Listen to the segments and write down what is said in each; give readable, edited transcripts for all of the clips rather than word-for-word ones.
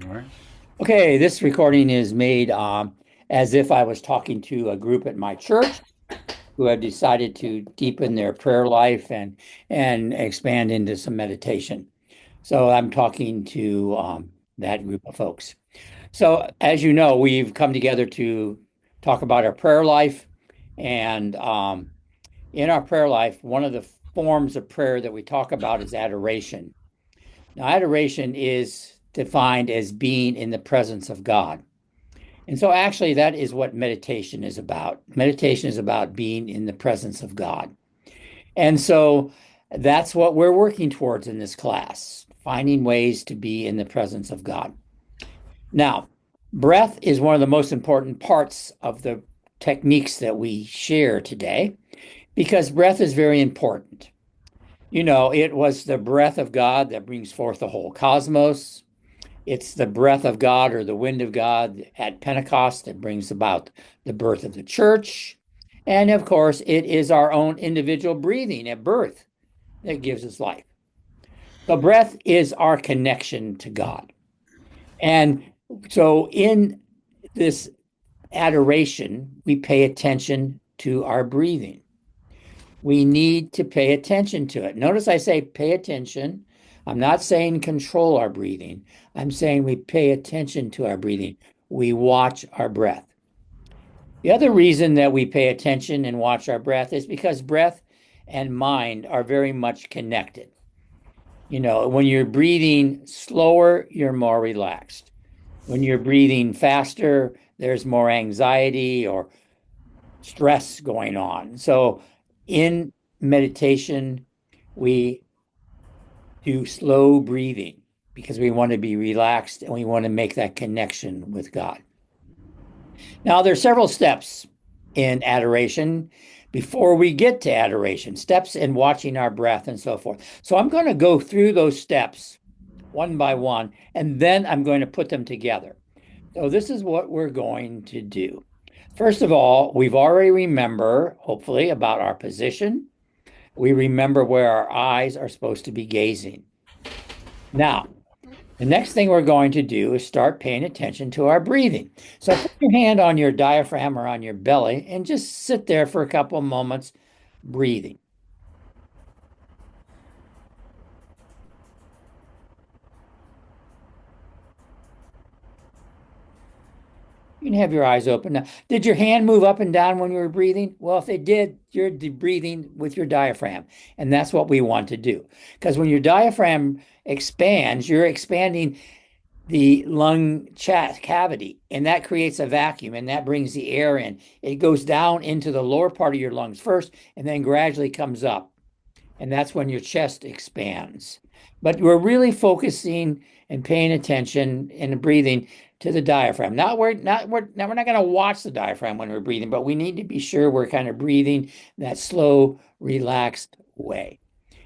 All right. Okay, this recording is made as if I was talking to a group at my church who have decided to deepen their prayer life and expand into some meditation. So I'm talking to that group of folks. So as you know, we've come together to talk about our prayer life, and in our prayer life, one of the forms of prayer that we talk about is adoration. Now, adoration is defined as being in the presence of God. And so, actually, that is what meditation is about. Meditation is about being in the presence of God. And so, that's what we're working towards in this class, finding ways to be in the presence of God. Now, breath is one of the most important parts of the techniques that we share today because breath is very important. You know, it was the breath of God that brings forth the whole cosmos. It's the breath of God or the wind of God at Pentecost that brings about the birth of the church. And of course, it is our own individual breathing at birth that gives us life. So, breath is our connection to God. And so, in this adoration, we pay attention to our breathing. We need to pay attention to it. Notice I say pay attention. I'm not saying control our breathing. I'm saying we pay attention to our breathing. We watch our breath. The other reason that we pay attention and watch our breath is because breath and mind are very much connected. You know, when you're breathing slower, you're more relaxed. When you're breathing faster, there's more anxiety or stress going on. So in meditation, we do slow breathing because we want to be relaxed and we want to make that connection with God. Now, there's several steps in adoration before we get to adoration, steps in watching our breath and so forth. So I'm going to go through those steps one by one, and then I'm going to put them together. So this is what we're going to do. First of all, we've already remember, hopefully, about our position. We remember where our eyes are supposed to be gazing. Now, the next thing we're going to do is start paying attention to our breathing. So put your hand on your diaphragm or on your belly and just sit there for a couple of moments breathing. You can have your eyes open. Now, did your hand move up and down when you were breathing? Well, if it did, you're breathing with your diaphragm. And that's what we want to do. Because when your diaphragm expands, you're expanding the lung cavity, and that creates a vacuum, and that brings the air in. It goes down into the lower part of your lungs first, and then gradually comes up. And that's when your chest expands. But we're really focusing and paying attention and breathing to the diaphragm. We're not going to watch the diaphragm when we're breathing, but we need to be sure we're kind of breathing that slow, relaxed way.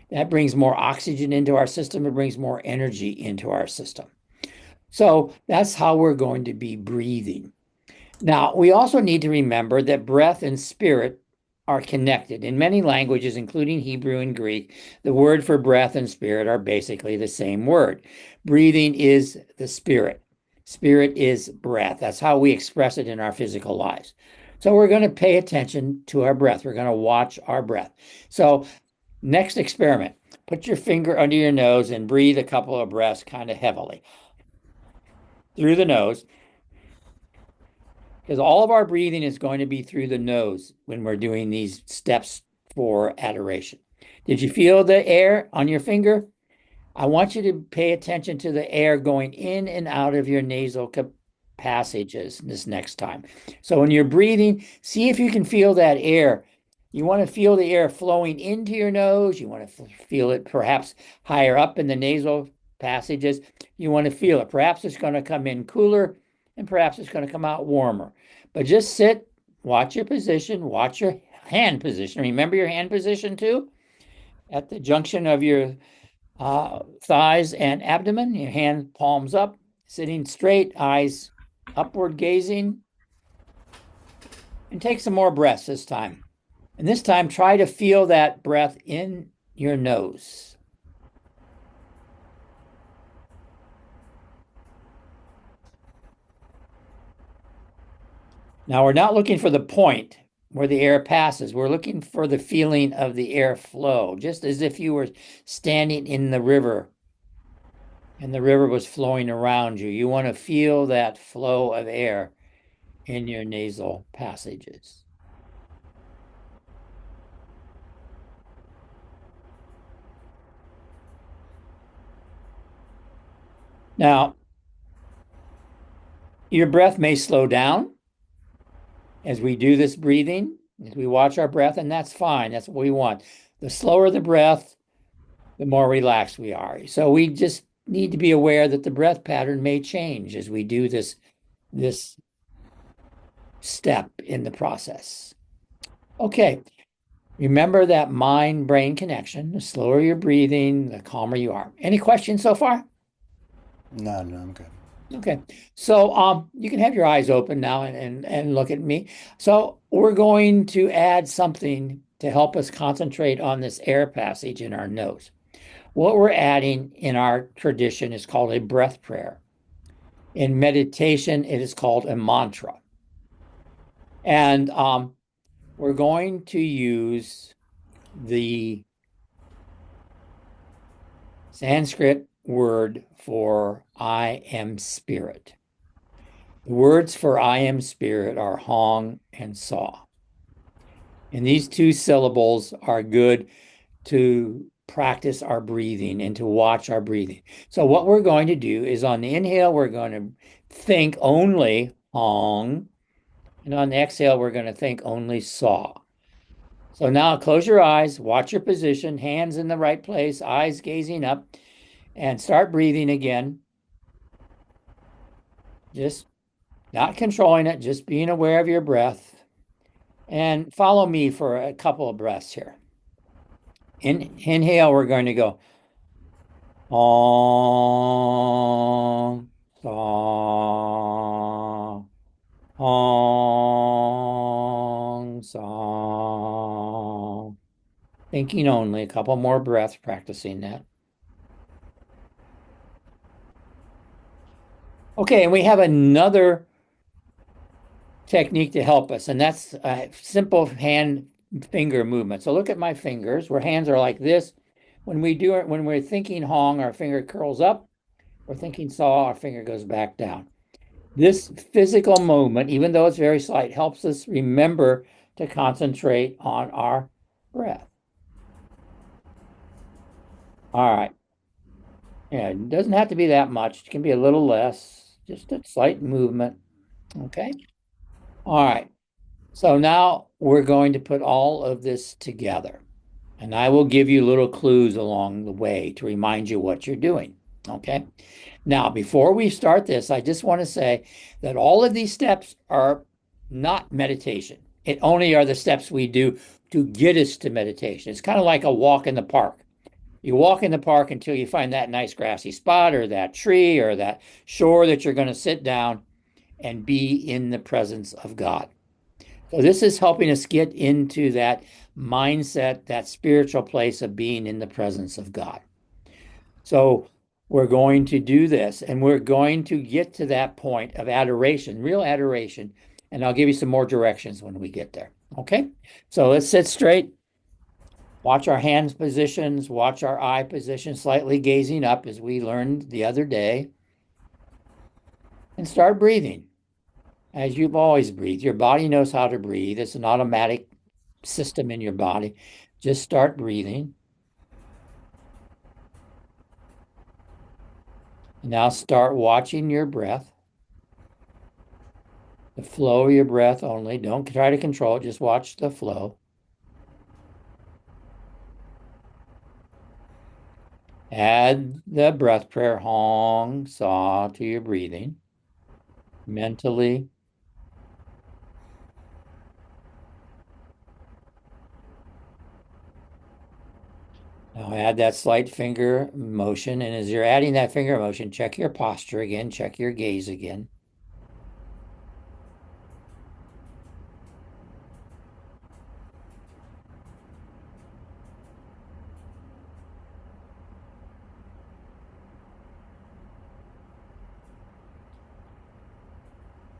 That brings more oxygen into our system. It brings more energy into our system. So that's how we're going to be breathing. Now, we also need to remember that breath and spirit are connected. In many languages, including Hebrew and Greek, the word for breath and spirit are basically the same word. Breathing is the spirit. Spirit is breath. That's how we express it in our physical lives. So we're going to pay attention to our breath. We're going to watch our breath. So, next experiment, put your finger under your nose and breathe a couple of breaths kind of heavily through the nose, because all of our breathing is going to be through the nose when we're doing these steps for adoration. Did you feel the air on your finger? I want you to pay attention to the air going in and out of your nasal passages this next time. So when you're breathing, see if you can feel that air. You want to feel the air flowing into your nose. You want to feel it perhaps higher up in the nasal passages. You want to feel it. Perhaps it's going to come in cooler and perhaps it's going to come out warmer. But just sit, watch your position, watch your hand position. Remember your hand position too? At the junction of your thighs and abdomen, your hand palms up, sitting straight, eyes upward gazing, and take some more breaths this time. And this time, try to feel that breath in your nose. Now we're not looking for the point where the air passes. We're looking for the feeling of the air flow, just as if you were standing in the river and the river was flowing around you. You want to feel that flow of air in your nasal passages. Now, your breath may slow down as we do this breathing, as we watch our breath, and that's fine. That's what we want. The slower the breath, the more relaxed we are. So we just need to be aware that the breath pattern may change as we do this step in the process. Okay, remember that mind-brain connection. The slower you're breathing, the calmer you are. Any questions so far? No, no, I'm good. Okay, so you can have your eyes open now and look at me. So we're going to add something to help us concentrate on this air passage in our nose. What we're adding in our tradition is called a breath prayer. In meditation, it is called a mantra. And we're going to use the Sanskrit word for I am spirit. The words for I am spirit are Hong and Saw. And these two syllables are good to practice our breathing and to watch our breathing. So what we're going to do is on the inhale, we're going to think only Hong. And on the exhale, we're going to think only Saw. So now close your eyes, watch your position, hands in the right place, eyes gazing up, and start breathing again. Just not controlling it, just being aware of your breath. And follow me for a couple of breaths here. Inhale, we're going to go Om, Sa, Om, Sa. Thinking only, a couple more breaths, practicing that. Okay, and we have another technique to help us, and that's a simple hand finger movement. So look at my fingers, where hands are like this. When we do it, when we're thinking Hong, our finger curls up. We're thinking Saw, our finger goes back down. This physical movement, even though it's very slight, helps us remember to concentrate on our breath. All right. Yeah, it doesn't have to be that much. It can be a little less, just a slight movement. Okay. All right. So now we're going to put all of this together. And I will give you little clues along the way to remind you what you're doing. Okay. Now, before we start this, I just want to say that all of these steps are not meditation. It only are the steps we do to get us to meditation. It's kind of like a walk in the park. You walk in the park until you find that nice grassy spot or that tree or that shore that you're going to sit down and be in the presence of God. So this is helping us get into that mindset, that spiritual place of being in the presence of God. So we're going to do this and we're going to get to that point of adoration, real adoration. And I'll give you some more directions when we get there. Okay. So let's sit straight, watch our hands positions, watch our eye position, slightly gazing up as we learned the other day, and start breathing as you've always breathed. Your body knows how to breathe, it's an automatic system in your body. Just start breathing. Now start watching your breath, the flow of your breath only. Don't try to control it, just watch the flow. Add the breath prayer, Hong, Saw to your breathing mentally. Now add that slight finger motion. And as you're adding that finger motion, check your posture again, check your gaze again.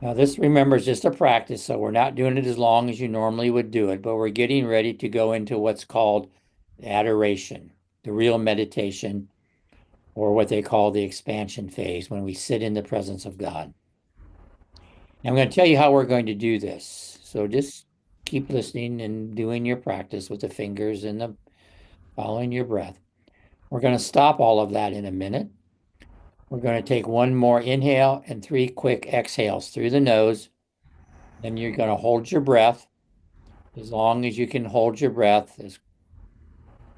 Now, this, remember, is just a practice, so we're not doing it as long as you normally would do it, but we're getting ready to go into what's called adoration, the real meditation, or what they call the expansion phase when we sit in the presence of God. And I'm going to tell you how we're going to do this. So just keep listening and doing your practice with the fingers and the following your breath. We're going to stop all of that in a minute. We're going to take one more inhale and three quick exhales through the nose. Then you're going to hold your breath as long as you can hold your breath as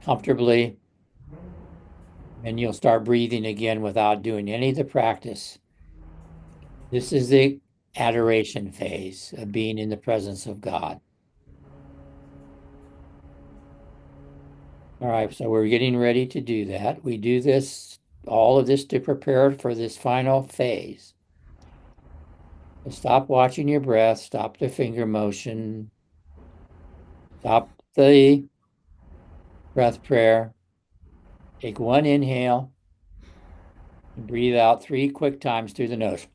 comfortably. And you'll start breathing again without doing any of the practice. This is the adoration phase of being in the presence of God. All right, so we're getting ready to do that. We do this, all of this to prepare for this final phase. So stop watching your breath, stop the finger motion, stop the breath prayer. Take one inhale and breathe out three quick times through the nose.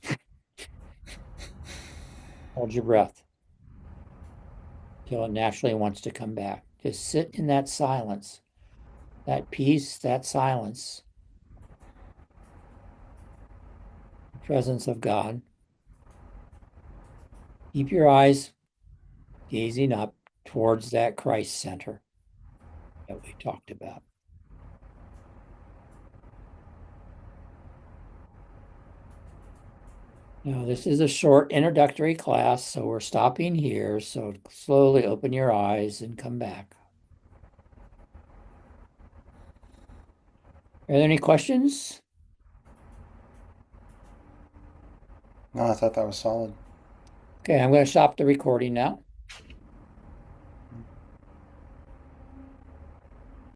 Hold your breath till it naturally wants to come back. Just sit in that silence, that peace, that silence, the presence of God. Keep your eyes gazing up towards that Christ center that we talked about. Now, this is a short introductory class, so we're stopping here. So slowly open your eyes and come back. Are there any questions? No, I thought that was solid. Okay, I'm going to stop the recording now.